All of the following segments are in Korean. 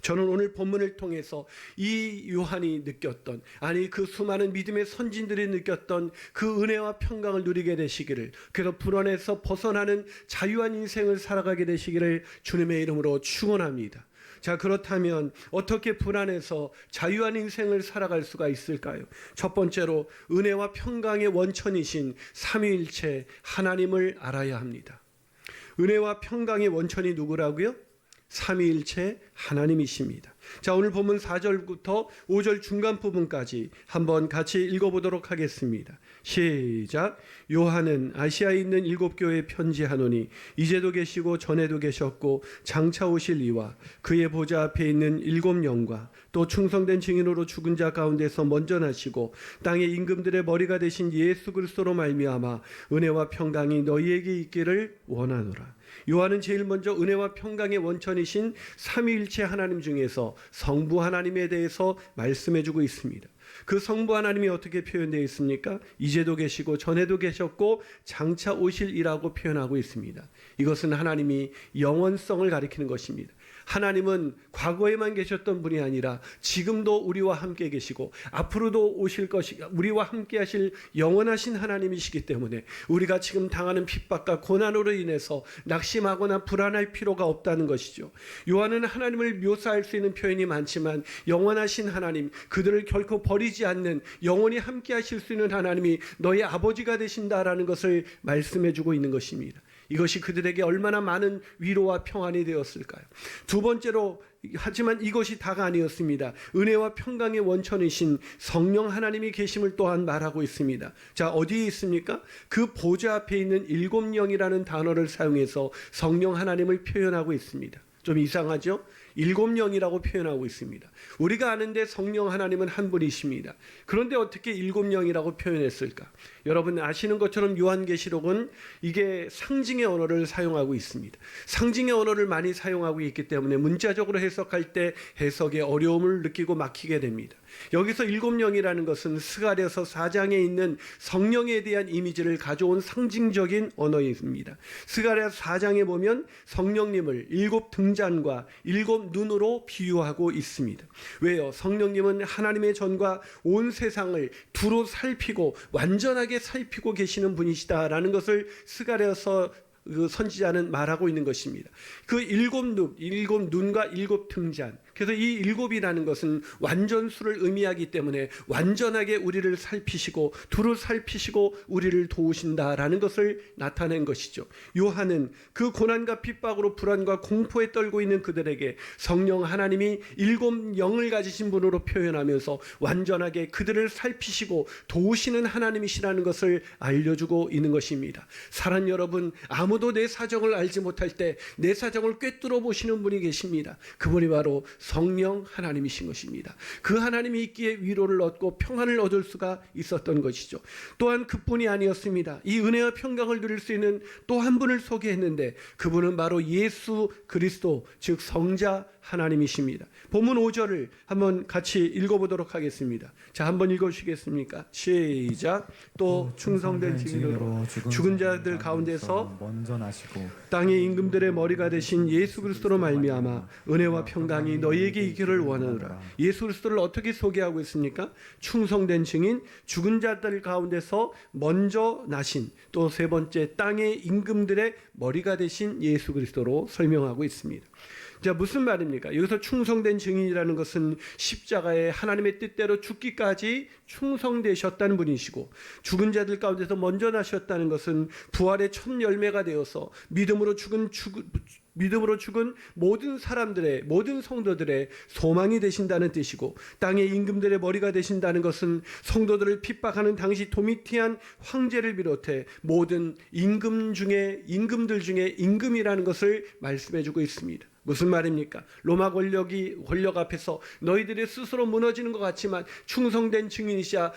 저는 오늘 본문을 통해서 이 요한이 느꼈던, 아니 그 수많은 믿음의 선진들이 느꼈던 그 은혜와 평강을 누리게 되시기를, 그래서 불안에서 벗어나는 자유한 인생을 살아가게 되시기를 주님의 이름으로 축원합니다. 자, 그렇다면 어떻게 불안해서 자유한 인생을 살아갈 수가 있을까요? 첫 번째로 은혜와 평강의 원천이신 삼위일체 하나님을 알아야 합니다. 은혜와 평강의 원천이 누구라고요? 삼위일체 하나님이십니다. 자, 오늘 본문 4절부터 5절 중간 부분까지 한번 같이 읽어보도록 하겠습니다. 시작. 요한은 아시아에 있는 7교회에 편지하노니 이제도 계시고 전에도 계셨고 장차 오실 이와 그의 보좌 앞에 있는 7영과 또 충성된 증인으로 죽은 자 가운데서 먼저 나시고 땅의 임금들의 머리가 되신 예수 그리스도로 말미암아 은혜와 평강이 너희에게 있기를 원하노라. 요한은 제일 먼저 은혜와 평강의 원천이신 삼위일체 하나님 중에서 성부 하나님에 대해서 말씀해주고 있습니다. 그 성부 하나님이 어떻게 표현되어 있습니까? 이제도 계시고 전에도 계셨고 장차 오실이라고 표현하고 있습니다. 이것은 하나님이 영원성을 가리키는 것입니다. 하나님은 과거에만 계셨던 분이 아니라 지금도 우리와 함께 계시고 앞으로도 오실 것이 우리와 함께 하실 영원하신 하나님이시기 때문에 우리가 지금 당하는 핍박과 고난으로 인해서 낙심하거나 불안할 필요가 없다는 것이죠. 요한은 하나님을 묘사할 수 있는 표현이 많지만 영원하신 하나님, 그들을 결코 버리지 않는 영원히 함께 하실 수 있는 하나님이 너희 아버지가 되신다라는 것을 말씀해 주고 있는 것입니다. 이것이 그들에게 얼마나 많은 위로와 평안이 되었을까요? 두 번째로, 하지만 이것이 다가 아니었습니다. 은혜와 평강의 원천이신 성령 하나님이 계심을 또한 말하고 있습니다. 자, 어디에 있습니까? 그 보좌 앞에 있는 7영이라는 단어를 사용해서 성령 하나님을 표현하고 있습니다. 좀 이상하죠? 7영이라고 표현하고 있습니다. 우리가 아는데 성령 하나님은 한 분이십니다. 그런데 어떻게 7영이라고 표현했을까? 여러분 아시는 것처럼 요한계시록은 이게 상징의 언어를 사용하고 있습니다. 상징의 언어를 많이 사용하고 있기 때문에 문자적으로 해석할 때 해석에 어려움을 느끼고 막히게 됩니다. 여기서 7영이라는 것은 스가랴서 4장에 있는 성령에 대한 이미지를 가져온 상징적인 언어입니다. 스가랴서 4장에 보면 성령님을 7등잔과 7눈으로 비유하고 있습니다. 왜요? 성령님은 하나님의 전과 온 세상을 두루 살피고 완전하게 살피고 계시는 분이시다라는 것을 스가랴서 그 선지자는 말하고 있는 것입니다. 그 7눈과 7등잔, 그래서 이 7이라는 것은 완전수를 의미하기 때문에 완전하게 우리를 살피시고 두루 살피시고 우리를 도우신다라는 것을 나타낸 것이죠. 요한은 그 고난과 핍박으로 불안과 공포에 떨고 있는 그들에게 성령 하나님이 7영을 가지신 분으로 표현하면서 완전하게 그들을 살피시고 도우시는 하나님이시라는 것을 알려주고 있는 것입니다. 사랑 여러분, 아무도 내 사정을 알지 못할 때 내 사정을 꿰뚫어 보시는 분이 계십니다. 그분이 바로 성령 하나님이신 것입니다. 그 하나님이 있기에 위로를 얻고 평안을 얻을 수가 있었던 것이죠. 또한 그뿐이 아니었습니다. 이 은혜와 평강을 누릴 수 있는 또 한 분을 소개했는데 그분은 바로 예수 그리스도, 즉 성자 하나님이십니다. 본문 5절을 한번 같이 읽어보도록 하겠습니다. 자, 한번 읽어주시겠습니까? 시작. 또 충성된 증인으로 죽은 자들 가운데서 먼저 나시고 땅의 임금들의 머리가 되신 예수 그리스도로 말미암아 은혜와 평강이 너희에게 있기를 원하노라. 예수 그리스도를 어떻게 소개하고 있습니까? 충성된 증인, 죽은 자들 가운데서 먼저 나신, 또 세 번째 땅의 임금들의 머리가 되신 예수 그리스도로 설명하고 있습니다. 자, 무슨 말입니까? 여기서 충성된 증인이라는 것은 십자가에 하나님의 뜻대로 죽기까지 충성되셨다는 분이시고, 죽은 자들 가운데서 먼저 나셨다는 것은 부활의 첫 열매가 되어서 믿음으로 죽은 모든 사람들의, 모든 성도들의 소망이 되신다는 뜻이고, 땅의 임금들의 머리가 되신다는 것은 성도들을 핍박하는 당시 도미티안 황제를 비롯해 모든 임금들 중에 임금이라는 것을 말씀해주고 있습니다. 무슨 말입니까? 로마 권력 앞에서 너희들이 스스로 무너지는 것 같지만 충성된 증인이시자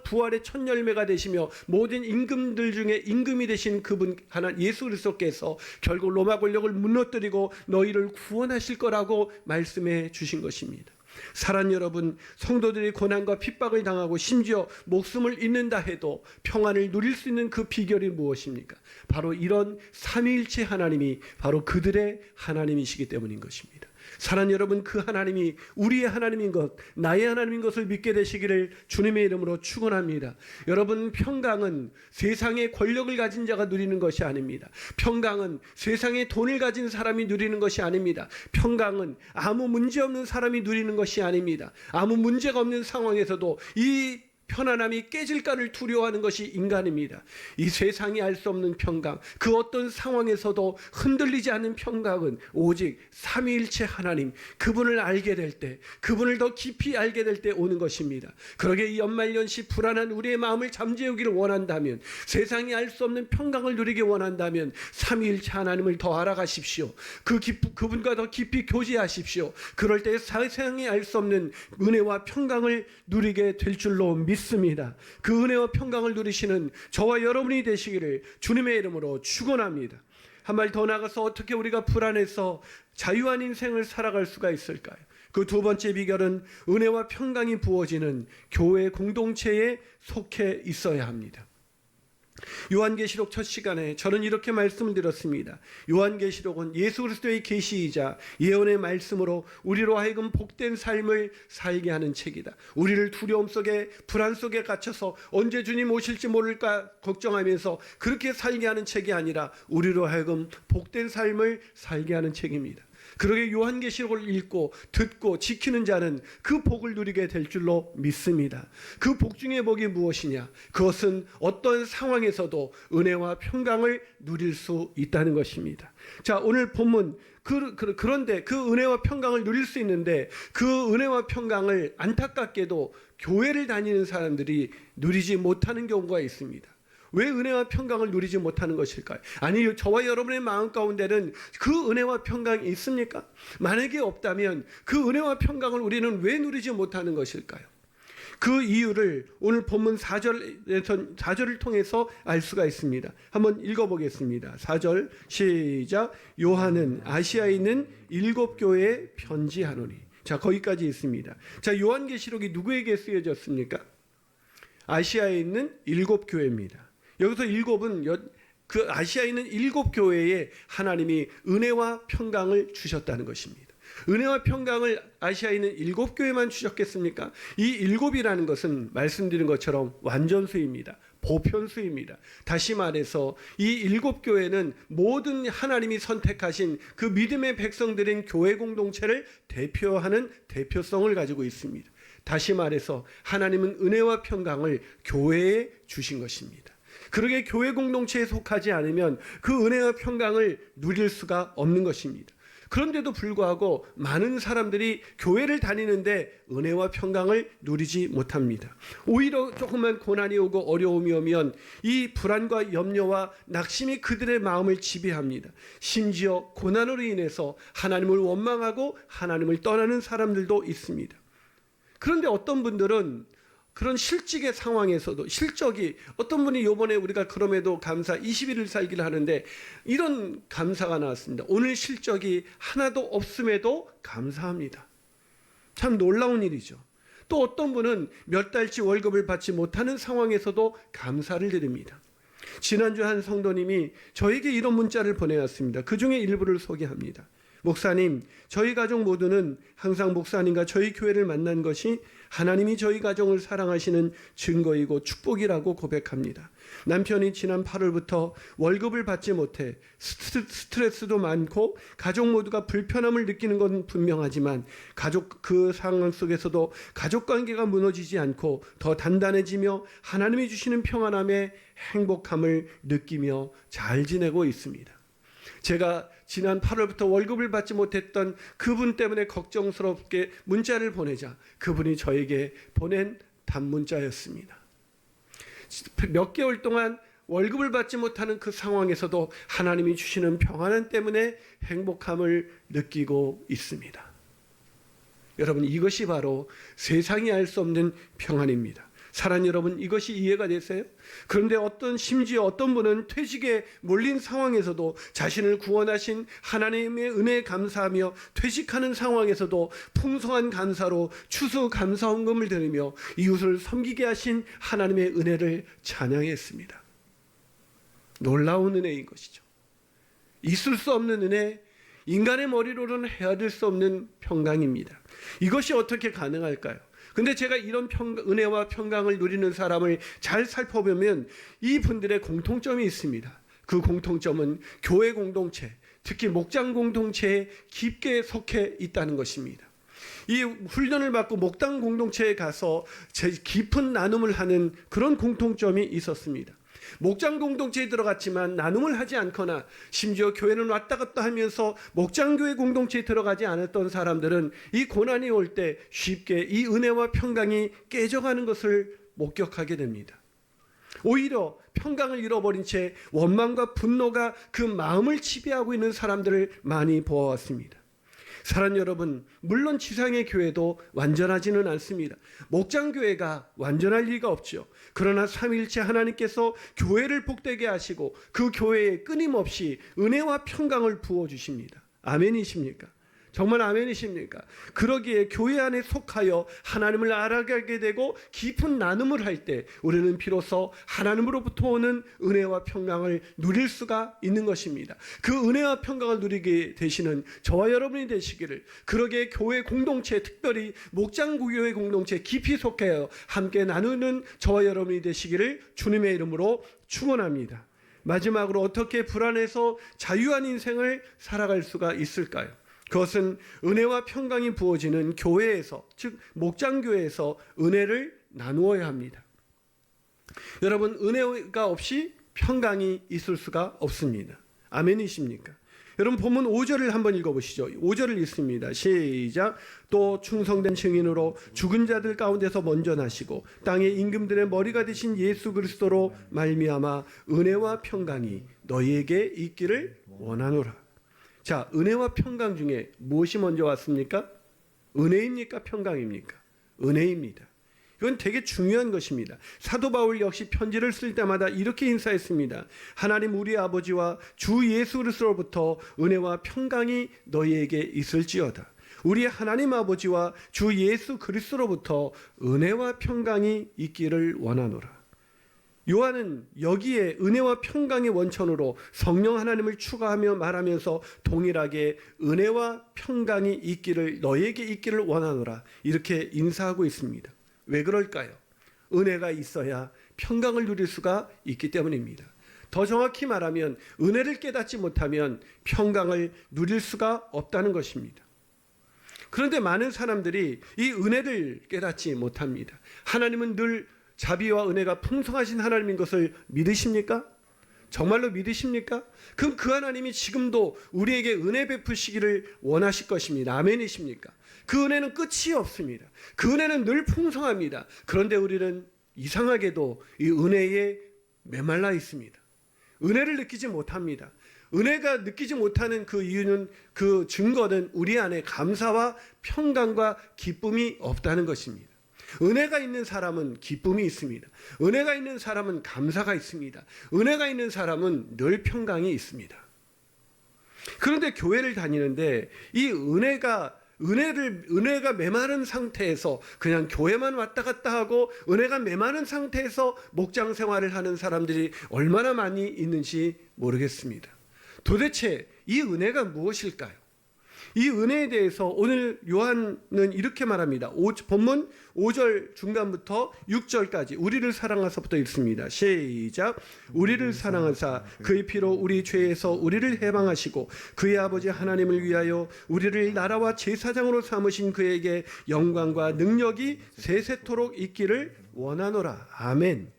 부활의 첫 열매가 되시며 모든 임금들 중에 임금이 되신 그분 하나님 예수 그리스도께서 결국 로마 권력을 무너뜨리고 너희를 구원하실 거라고 말씀해 주신 것입니다. 사랑 여러분, 성도들이 고난과 핍박을 당하고 심지어 목숨을 잃는다 해도 평안을 누릴 수 있는 그 비결이 무엇입니까? 바로 이런 삼위일체 하나님이 바로 그들의 하나님이시기 때문인 것입니다. 사랑하는 여러분, 그 하나님이 우리의 하나님인 것, 나의 하나님인 것을 믿게 되시기를 주님의 이름으로 축원합니다. 여러분, 평강은 세상의 권력을 가진 자가 누리는 것이 아닙니다. 평강은 세상의 돈을 가진 사람이 누리는 것이 아닙니다. 평강은 아무 문제 없는 사람이 누리는 것이 아닙니다. 아무 문제가 없는 상황에서도 이 편안함이 깨질까를 두려워하는 것이 인간입니다. 이 세상이 알 수 없는 평강, 그 어떤 상황에서도 흔들리지 않는 평강은 오직 삼위일체 하나님, 그분을 알게 될 때, 그분을 더 깊이 알게 될 때 오는 것입니다. 그러게 이 연말연시 불안한 우리의 마음을 잠재우기를 원한다면, 세상이 알 수 없는 평강을 누리기 원한다면 삼위일체 하나님을 더 알아가십시오. 그분과 더 깊이 교제하십시오. 그럴 때 세상이 알 수 없는 은혜와 평강을 누리게 될 줄로 믿습니다. 그 은혜와 평강을 누리시는 저와 여러분이 되시기를 주님의 이름으로 축원합니다. 한 발 더 나가서 어떻게 우리가 불안해서 자유한 인생을 살아갈 수가 있을까요? 그 두 번째 비결은 은혜와 평강이 부어지는 교회 공동체에 속해 있어야 합니다. 요한계시록 첫 시간에 저는 이렇게 말씀을 드렸습니다. 요한계시록은 예수 그리스도의 계시이자 예언의 말씀으로 우리로 하여금 복된 삶을 살게 하는 책이다. 우리를 두려움 속에 불안 속에 갇혀서 언제 주님 오실지 모를까 걱정하면서 그렇게 살게 하는 책이 아니라 우리로 하여금 복된 삶을 살게 하는 책입니다. 그러게 요한계시록을 읽고 듣고 지키는 자는 그 복을 누리게 될 줄로 믿습니다. 그 복 중의 복이 무엇이냐? 그것은 어떤 상황에서도 은혜와 평강을 누릴 수 있다는 것입니다. 자, 오늘 본문 그런데 그 은혜와 평강을 누릴 수 있는데 그 은혜와 평강을 안타깝게도 교회를 다니는 사람들이 누리지 못하는 경우가 있습니다. 왜 은혜와 평강을 누리지 못하는 것일까요? 아니, 저와 여러분의 마음 가운데는 그 은혜와 평강이 있습니까? 만약에 없다면 그 은혜와 평강을 우리는 왜 누리지 못하는 것일까요? 그 이유를 오늘 본문 4절을 통해서 알 수가 있습니다. 한번 읽어보겠습니다. 4절 시작. 요한은 아시아에 있는 7교회에 편지하노니. 자, 거기까지 있습니다. 자, 요한계시록이 누구에게 쓰여졌습니까? 아시아에 있는 7교회입니다. 여기서 7은 그 아시아에 있는 7교회에 하나님이 은혜와 평강을 주셨다는 것입니다. 은혜와 평강을 아시아에 있는 7교회만 주셨겠습니까? 이 7이라는 것은 말씀드린 것처럼 완전수입니다. 보편수입니다. 다시 말해서 이 7교회는 모든 하나님이 선택하신 그 믿음의 백성들인 교회 공동체를 대표하는 대표성을 가지고 있습니다. 다시 말해서 하나님은 은혜와 평강을 교회에 주신 것입니다. 그러게 교회 공동체에 속하지 않으면 그 은혜와 평강을 누릴 수가 없는 것입니다. 그런데도 불구하고 많은 사람들이 교회를 다니는데 은혜와 평강을 누리지 못합니다. 오히려 조금만 고난이 오고 어려움이 오면 이 불안과 염려와 낙심이 그들의 마음을 지배합니다. 심지어 고난으로 인해서 하나님을 원망하고 하나님을 떠나는 사람들도 있습니다. 그런데 어떤 분들은 그런 실직의 상황에서도 실적이 어떤 분이 요번에 우리가 그럼에도 감사 20일을 살기를 하는데 이런 감사가 나왔습니다. 오늘 실적이 하나도 없음에도 감사합니다. 참 놀라운 일이죠. 또 어떤 분은 몇 달치 월급을 받지 못하는 상황에서도 감사를 드립니다. 지난주 한 성도님이 저에게 이런 문자를 보내왔습니다. 그 중에 일부를 소개합니다. 목사님, 저희 가족 모두는 항상 목사님과 저희 교회를 만난 것이 하나님이 저희 가정을 사랑하시는 증거이고 축복이라고 고백합니다. 남편이 지난 8월부터 월급을 받지 못해 스트레스도 많고 가족 모두가 불편함을 느끼는 건 분명하지만 그 상황 속에서도 가족관계가 무너지지 않고 더 단단해지며 하나님이 주시는 평안함에 행복함을 느끼며 잘 지내고 있습니다. 제가 지난 8월부터 월급을 받지 못했던 그분 때문에 걱정스럽게 문자를 보내자 그분이 저에게 보낸 단문자였습니다. 몇 개월 동안 월급을 받지 못하는 그 상황에서도 하나님이 주시는 평안함 때문에 행복함을 느끼고 있습니다. 여러분, 이것이 바로 세상이 알 수 없는 평안입니다. 사랑하는 여러분, 이것이 이해가 되세요? 그런데 심지어 어떤 분은 퇴직에 몰린 상황에서도 자신을 구원하신 하나님의 은혜에 감사하며 퇴직하는 상황에서도 풍성한 감사로 추수 감사헌금을 드리며 이웃을 섬기게 하신 하나님의 은혜를 찬양했습니다. 놀라운 은혜인 것이죠. 있을 수 없는 은혜, 인간의 머리로는 헤아릴 수 없는 평강입니다. 이것이 어떻게 가능할까요? 근데 제가 이런 은혜와 평강을 누리는 사람을 잘 살펴보면 이분들의 공통점이 있습니다. 그 공통점은 교회 공동체, 특히 목장 공동체에 깊게 속해 있다는 것입니다. 이 훈련을 받고 목장 공동체에 가서 깊은 나눔을 하는 그런 공통점이 있었습니다. 목장 공동체에 들어갔지만 나눔을 하지 않거나 심지어 교회는 왔다 갔다 하면서 목장교회 공동체에 들어가지 않았던 사람들은 이 고난이 올 때 쉽게 이 은혜와 평강이 깨져가는 것을 목격하게 됩니다. 오히려 평강을 잃어버린 채 원망과 분노가 그 마음을 지배하고 있는 사람들을 많이 보아왔습니다. 사랑하는 여러분, 물론 지상의 교회도 완전하지는 않습니다. 목장교회가 완전할 리가 없죠. 그러나 삼위일체 하나님께서 교회를 복되게 하시고 그 교회에 끊임없이 은혜와 평강을 부어주십니다. 아멘이십니까? 정말 아멘이십니까? 그러기에 교회 안에 속하여 하나님을 알아가게 되고 깊은 나눔을 할 때 우리는 비로소 하나님으로부터 오는 은혜와 평강을 누릴 수가 있는 것입니다. 그 은혜와 평강을 누리게 되시는 저와 여러분이 되시기를, 그러기에 교회 공동체, 특별히 목장교회 공동체에 깊이 속하여 함께 나누는 저와 여러분이 되시기를 주님의 이름으로 축원합니다. 마지막으로 어떻게 불안해서 자유한 인생을 살아갈 수가 있을까요? 그것은 은혜와 평강이 부어지는 교회에서, 즉 목장교회에서 은혜를 나누어야 합니다. 여러분, 은혜가 없이 평강이 있을 수가 없습니다. 아멘이십니까? 여러분, 본문 5절을 한번 읽어보시죠. 5절을 읽습니다. 시작. 또 충성된 증인으로 죽은 자들 가운데서 먼저 나시고 땅의 임금들의 머리가 되신 예수 그리스도로 말미암아 은혜와 평강이 너희에게 있기를 원하노라. 자, 은혜와 평강 중에 무엇이 먼저 왔습니까? 은혜입니까? 평강입니까? 은혜입니다. 이건 되게 중요한 것입니다. 사도 바울 역시 편지를 쓸 때마다 이렇게 인사했습니다. 하나님 우리 아버지와 주 예수 그리스도로부터 은혜와 평강이 너희에게 있을지어다. 우리 하나님 아버지와 주 예수 그리스도로부터 은혜와 평강이 있기를 원하노라. 요한은 여기에 은혜와 평강의 원천으로 성령 하나님을 추가하며 말하면서 동일하게 은혜와 평강이 있기를, 너에게 있기를 원하노라, 이렇게 인사하고 있습니다. 왜 그럴까요? 은혜가 있어야 평강을 누릴 수가 있기 때문입니다. 더 정확히 말하면 은혜를 깨닫지 못하면 평강을 누릴 수가 없다는 것입니다. 그런데 많은 사람들이 이 은혜를 깨닫지 못합니다. 하나님은 늘 자비와 은혜가 풍성하신 하나님인 것을 믿으십니까? 정말로 믿으십니까? 그럼 그 하나님이 지금도 우리에게 은혜 베푸시기를 원하실 것입니다. 아멘이십니까? 그 은혜는 끝이 없습니다. 그 은혜는 늘 풍성합니다. 그런데 우리는 이상하게도 이 은혜에 메말라 있습니다. 은혜를 느끼지 못합니다. 은혜가 느끼지 못하는 그 이유는, 그 증거는 우리 안에 감사와 평강과 기쁨이 없다는 것입니다. 은혜가 있는 사람은 기쁨이 있습니다. 은혜가 있는 사람은 감사가 있습니다. 은혜가 있는 사람은 늘 평강이 있습니다. 그런데 교회를 다니는데 이 은혜가 메마른 상태에서 그냥 교회만 왔다 갔다 하고 은혜가 메마른 상태에서 목장 생활을 하는 사람들이 얼마나 많이 있는지 모르겠습니다. 도대체 이 은혜가 무엇일까요? 이 은혜에 대해서 오늘 요한은 이렇게 말합니다. 본문 5절 중간부터 6절까지 우리를 사랑하사부터 읽습니다. 시작. 우리를 사랑하사 그의 피로 우리 죄에서 우리를 해방하시고 그의 아버지 하나님을 위하여 우리를 나라와 제사장으로 삼으신 그에게 영광과 능력이 세세토록 있기를 원하노라. 아멘.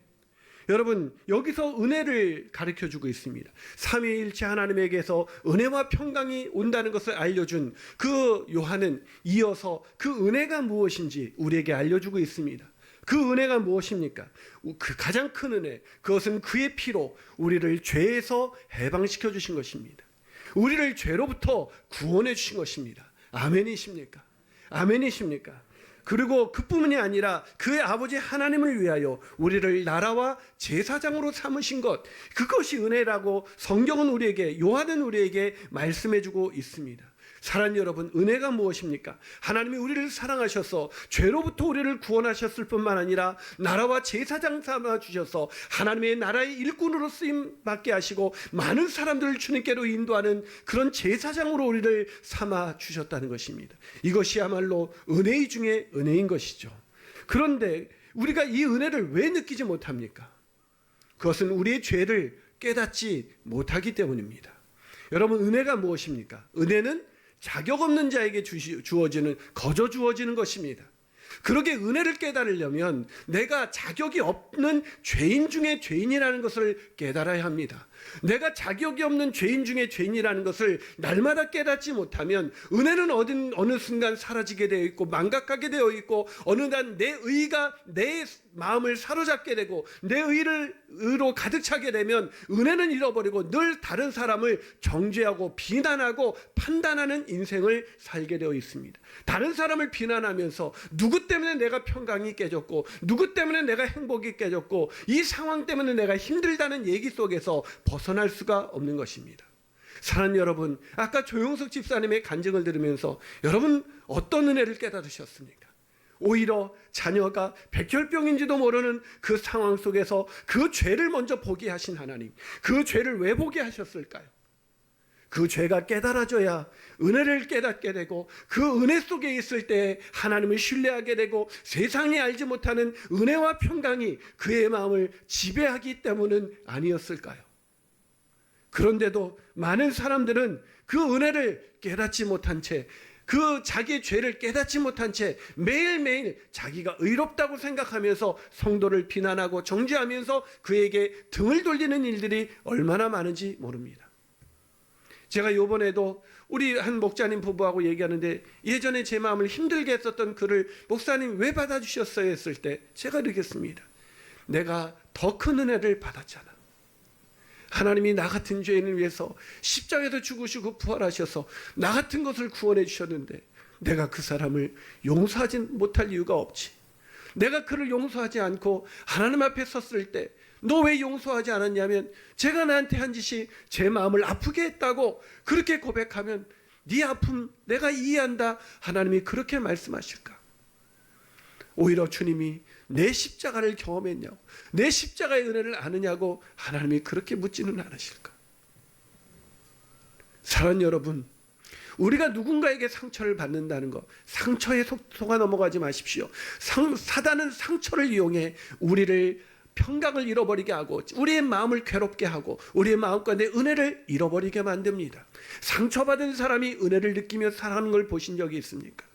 여러분, 여기서 은혜를 가르쳐주고 있습니다. 삼위일체 하나님에게서 은혜와 평강이 온다는 것을 알려준 그 요한은 이어서 그 은혜가 무엇인지 우리에게 알려주고 있습니다. 그 은혜가 무엇입니까? 그 가장 큰 은혜, 그것은 그의 피로 우리를 죄에서 해방시켜 주신 것입니다. 우리를 죄로부터 구원해 주신 것입니다. 아멘이십니까? 아멘이십니까? 그리고 그뿐만이 아니라 그의 아버지 하나님을 위하여 우리를 나라와 제사장으로 삼으신 것, 그것이 은혜라고 성경은 우리에게, 요한은 우리에게 말씀해주고 있습니다. 사랑하는 여러분, 은혜가 무엇입니까? 하나님이 우리를 사랑하셔서 죄로부터 우리를 구원하셨을 뿐만 아니라 나라와 제사장 삼아 주셔서 하나님의 나라의 일꾼으로 쓰임 받게 하시고 많은 사람들을 주님께로 인도하는 그런 제사장으로 우리를 삼아 주셨다는 것입니다. 이것이야말로 은혜 중에 은혜인 것이죠. 그런데 우리가 이 은혜를 왜 느끼지 못합니까? 그것은 우리의 죄를 깨닫지 못하기 때문입니다. 여러분, 은혜가 무엇입니까? 은혜는 자격 없는 자에게 거저 주어지는 것입니다. 그러게 은혜를 깨달으려면 내가 자격이 없는 죄인 중에 죄인이라는 것을 깨달아야 합니다. 내가 자격이 없는 죄인 중에 죄인이라는 것을 날마다 깨닫지 못하면 은혜는 어느 순간 사라지게 되어 있고 망각하게 되어 있고 어느 날 내 의가 내 마음을 사로잡게 되고 내 의로 가득 차게 되면 은혜는 잃어버리고 늘 다른 사람을 정죄하고 비난하고 판단하는 인생을 살게 되어 있습니다. 다른 사람을 비난하면서 누구 때문에 내가 평강이 깨졌고 누구 때문에 내가 행복이 깨졌고 이 상황 때문에 내가 힘들다는 얘기 속에서 벗어날 수가 없는 것입니다. 사랑하는 여러분, 아까 조용석 집사님의 간증을 들으면서 여러분 어떤 은혜를 깨달으셨습니까? 오히려 자녀가 백혈병인지도 모르는 그 상황 속에서 그 죄를 먼저 보게 하신 하나님, 그 죄를 왜 보게 하셨을까요? 그 죄가 깨달아져야 은혜를 깨닫게 되고 그 은혜 속에 있을 때 하나님을 신뢰하게 되고 세상이 알지 못하는 은혜와 평강이 그의 마음을 지배하기 때문은 아니었을까요? 그런데도 많은 사람들은 그 은혜를 깨닫지 못한 채 그 자기의 죄를 깨닫지 못한 채 매일매일 자기가 의롭다고 생각하면서 성도를 비난하고 정죄하면서 그에게 등을 돌리는 일들이 얼마나 많은지 모릅니다. 제가 이번에도 우리 한 목자님 부부하고 얘기하는데 예전에 제 마음을 힘들게 했었던 그를 목사님 왜 받아주셨어요 했을 때 제가 이렇게 했습니다. 내가 더 큰 은혜를 받았잖아. 하나님이 나 같은 죄인을 위해서 십자가에서 죽으시고 부활하셔서 나 같은 것을 구원해 주셨는데 내가 그 사람을 용서하지 못할 이유가 없지. 내가 그를 용서하지 않고 하나님 앞에 섰을 때 너 왜 용서하지 않았냐면 제가 나한테 한 짓이 제 마음을 아프게 했다고 그렇게 고백하면 네 아픔 내가 이해한다. 하나님이 그렇게 말씀하실까? 오히려 주님이 내 십자가를 경험했냐고, 내 십자가의 은혜를 아느냐고 하나님이 그렇게 묻지는 않으실까? 사랑하는 여러분, 우리가 누군가에게 상처를 받는다는 것, 상처에 속아 넘어가지 마십시오. 사단은 상처를 이용해 우리를 평강을 잃어버리게 하고 우리의 마음을 괴롭게 하고 우리의 마음과 내 은혜를 잃어버리게 만듭니다. 상처받은 사람이 은혜를 느끼며 살아가는 걸 보신 적이 있습니까?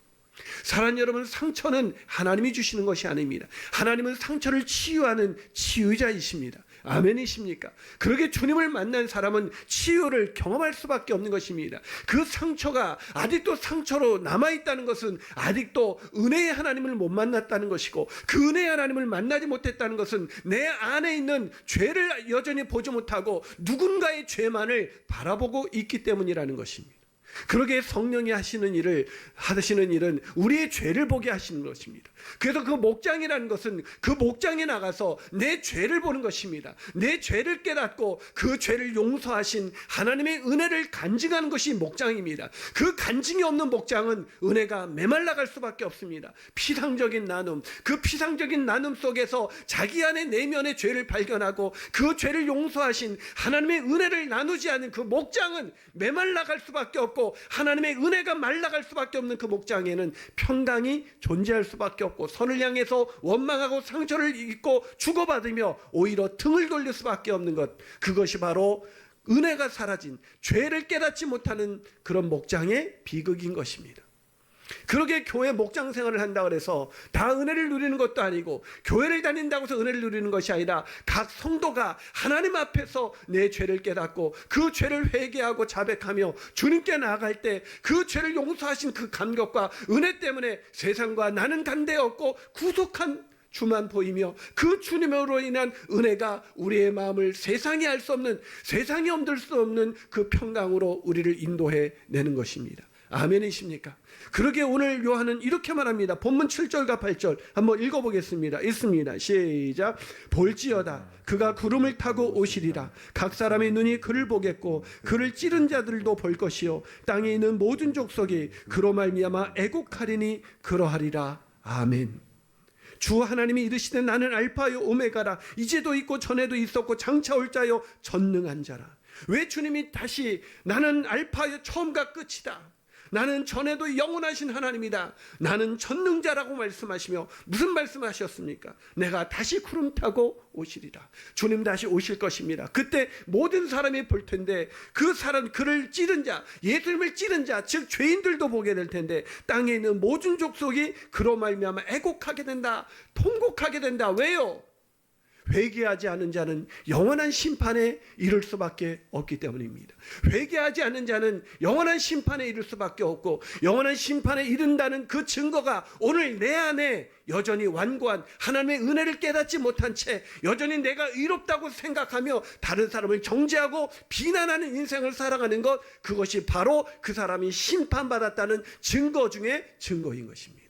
사랑하는 여러분, 상처는 하나님이 주시는 것이 아닙니다. 하나님은 상처를 치유하는 치유자이십니다. 아멘이십니까? 그러게 주님을 만난 사람은 치유를 경험할 수밖에 없는 것입니다. 그 상처가 아직도 상처로 남아있다는 것은 아직도 은혜의 하나님을 못 만났다는 것이고 그 은혜의 하나님을 만나지 못했다는 것은 내 안에 있는 죄를 여전히 보지 못하고 누군가의 죄만을 바라보고 있기 때문이라는 것입니다. 그러게 성령이 하시는 일은 우리의 죄를 보게 하시는 것입니다. 그래서 그 목장이라는 것은 그 목장에 나가서 내 죄를 보는 것입니다. 내 죄를 깨닫고 그 죄를 용서하신 하나님의 은혜를 간증하는 것이 목장입니다. 그 간증이 없는 목장은 은혜가 메말라갈 수밖에 없습니다. 피상적인 나눔, 그 피상적인 나눔 속에서 자기 안에 내면의 죄를 발견하고 그 죄를 용서하신 하나님의 은혜를 나누지 않은 그 목장은 메말라갈 수밖에 없고 하나님의 은혜가 말라갈 수밖에 없는 그 목장에는 평강이 존재할 수밖에 없고 선을 향해서 원망하고 상처를 입고 주고받으며 오히려 등을 돌릴 수밖에 없는 것, 그것이 바로 은혜가 사라진 죄를 깨닫지 못하는 그런 목장의 비극인 것입니다. 그러게 교회 목장 생활을 한다고 해서 다 은혜를 누리는 것도 아니고 교회를 다닌다고 해서 은혜를 누리는 것이 아니라 각 성도가 하나님 앞에서 내 죄를 깨닫고 그 죄를 회개하고 자백하며 주님께 나아갈 때 그 죄를 용서하신 그 감격과 은혜 때문에 세상과 나는 관계없고 구속한 주만 보이며 그 주님으로 인한 은혜가 우리의 마음을 세상이 알 수 없는, 세상이 얻을 수 없는 그 평강으로 우리를 인도해 내는 것입니다. 아멘이십니까? 그러게 오늘 요한은 이렇게 말합니다. 본문 7절과 8절 한번 읽어보겠습니다. 읽습니다. 시작. 볼지어다 그가 구름을 타고 오시리라. 각 사람의 눈이 그를 보겠고 그를 찌른 자들도 볼 것이요 땅에 있는 모든 족속이 그로 말미암아 애곡하리니 그러하리라. 아멘. 주 하나님이 이르시되 나는 알파요 오메가라. 이제도 있고 전에도 있었고 장차 올 자요 전능한 자라. 왜 주님이 다시 나는 알파요 처음과 끝이다, 나는 전에도 영원하신 하나님이다, 나는 전능자라고 말씀하시며 무슨 말씀하셨습니까? 내가 다시 구름 타고 오시리라. 주님 다시 오실 것입니다. 그때 모든 사람이 볼 텐데 그 사람 그를 찌른 자, 예수님을 찌른 자, 즉 죄인들도 보게 될 텐데 땅에 있는 모든 족속이 그로 말미암아 애곡하게 된다, 통곡하게 된다. 왜요? 회개하지 않은 자는 영원한 심판에 이를 수밖에 없기 때문입니다. 회개하지 않는 자는 영원한 심판에 이를 수밖에 없고, 영원한 심판에 이른다는 그 증거가 오늘 내 안에 여전히 완고한 하나님의 은혜를 깨닫지 못한 채 여전히 내가 의롭다고 생각하며 다른 사람을 정죄하고 비난하는 인생을 살아가는 것, 그것이 바로 그 사람이 심판받았다는 증거 중에 증거인 것입니다.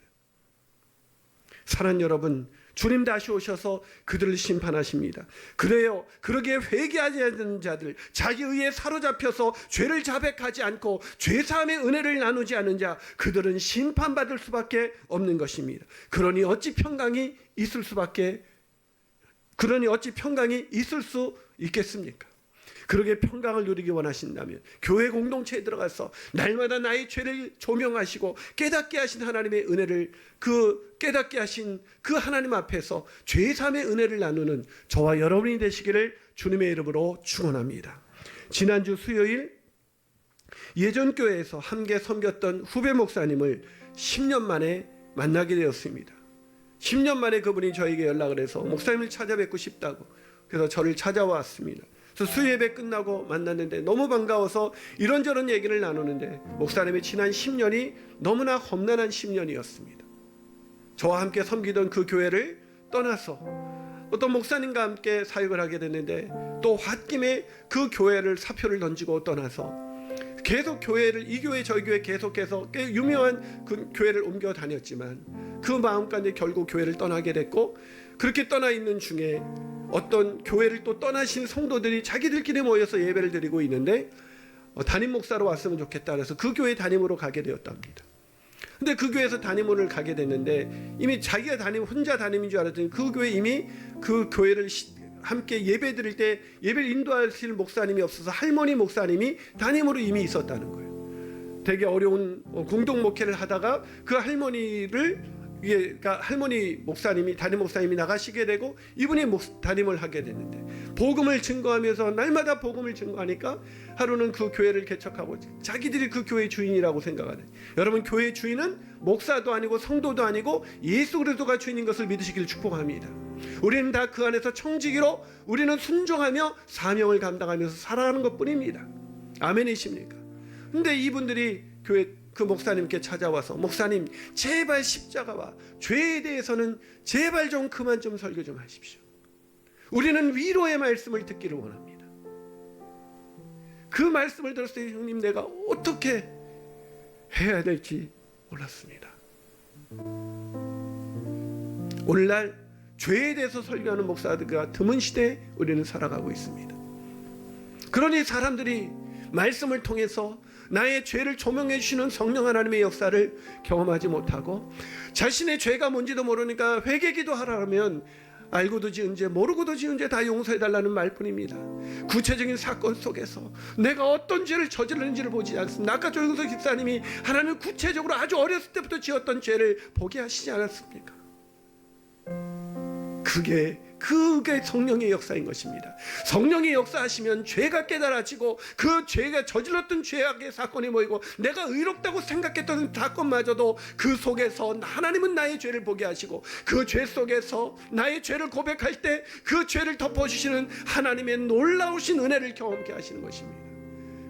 사랑하는 여러분, 주님 다시 오셔서 그들을 심판하십니다. 그래요, 그러기에 회개하지 않는 자들, 자기 의에 사로잡혀서 죄를 자백하지 않고 죄사함의 은혜를 나누지 않는 자, 그들은 심판받을 수밖에 없는 것입니다. 그러니 어찌 평강이 있을 수 있겠습니까? 그러게 평강을 누리기 원하신다면 교회 공동체에 들어가서 날마다 나의 죄를 조명하시고 깨닫게 하신 하나님의 은혜를, 깨닫게 하신 그 하나님 앞에서 죄사함의 은혜를 나누는 저와 여러분이 되시기를 주님의 이름으로 축원합니다. 지난주 수요일 예전 교회에서 함께 섬겼던 후배 목사님을 10년 만에 만나게 되었습니다. 10년 만에 그분이 저에게 연락을 해서 목사님을 찾아뵙고 싶다고, 그래서 저를 찾아왔습니다. 그래서 수예배 끝나고 만났는데 너무 반가워서 이런저런 얘기를 나누는데 목사님의 지난 10년이 너무나 험난한 10년이었습니다. 저와 함께 섬기던 그 교회를 떠나서 어떤 목사님과 함께 사역을 하게 됐는데 또 홧김에 그 교회를 사표를 던지고 떠나서 계속 교회를, 이 교회 저 교회 계속해서 꽤 유명한 그 교회를 옮겨 다녔지만 그 마음 가운데 결국 교회를 떠나게 됐고, 그렇게 떠나 있는 중에 어떤 교회를 또 떠나신 성도들이 자기들끼리 모여서 예배를 드리고 있는데 담임 목사로 왔으면 좋겠다 그래서 그 교회 담임으로 가게 되었답니다. 근데 그 교회에서 담임으로 가게 됐는데 이미 자기가 혼자 담임인 줄 알았더니 그 교회 이미 그 교회를 함께 예배 드릴 때 예배를 인도하실 목사님이 없어서 할머니 목사님이 담임으로 이미 있었다는 거예요. 되게 어려운 공동 목회를 하다가 그 할머니를, 그러니까 할머니 목사님이, 담임 목사님이 나가시게 되고 이분이 담임을 하게 됐는데 복음을 증거하면서 날마다 복음을 증거하니까 하루는 그 교회를 개척하고 자기들이 그 교회의 주인이라고 생각하는, 여러분 교회의 주인은 목사도 아니고 성도도 아니고 예수 그리스도가 주인인 것을 믿으시길 축복합니다. 우리는 다 그 안에서 청지기로 우리는 순종하며 사명을 감당하면서 살아가는 것뿐입니다. 아멘이십니까? 근데 이분들이 교회 그 목사님께 찾아와서 목사님 제발 십자가와 죄에 대해서는 제발 좀 그만 좀 설교 좀 하십시오. 우리는 위로의 말씀을 듣기를 원합니다. 그 말씀을 들었을 때 형님 내가 어떻게 해야 될지 몰랐습니다. 오늘날 죄에 대해서 설교하는 목사들과 드문 시대에 우리는 살아가고 있습니다. 그러니 사람들이 말씀을 통해서 나의 죄를 조명해 주시는 성령 하나님의 역사를 경험하지 못하고 자신의 죄가 뭔지도 모르니까 회개기도 하라면 알고도 지은 죄 모르고도 지은 죄 다 용서해 달라는 말뿐입니다. 구체적인 사건 속에서 내가 어떤 죄를 저질렀는지를 보지 않습니다. 아까 조영석 집사님이 하나님 구체적으로 아주 어렸을 때부터 지었던 죄를 보게 하시지 않았습니까? 그게 성령의 역사인 것입니다. 성령이 역사하시면 죄가 깨달아지고 그 죄가 저질렀던 죄악의 사건이 모이고 내가 의롭다고 생각했던 사건마저도 그 속에서 하나님은 나의 죄를 보게 하시고 그 죄 속에서 나의 죄를 고백할 때 그 죄를 덮어주시는 하나님의 놀라우신 은혜를 경험케 하시는 것입니다.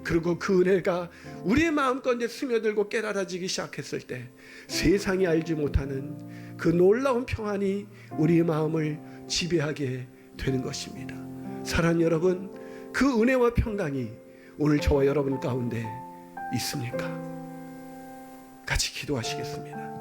그리고 그 은혜가 우리의 마음 가운데 스며들고 깨달아지기 시작했을 때 세상이 알지 못하는 그 놀라운 평안이 우리의 마음을 지배하게 되는 것입니다. 사랑하는 여러분, 그 은혜와 평강이 오늘 저와 여러분 가운데 있습니까? 같이 기도하시겠습니다.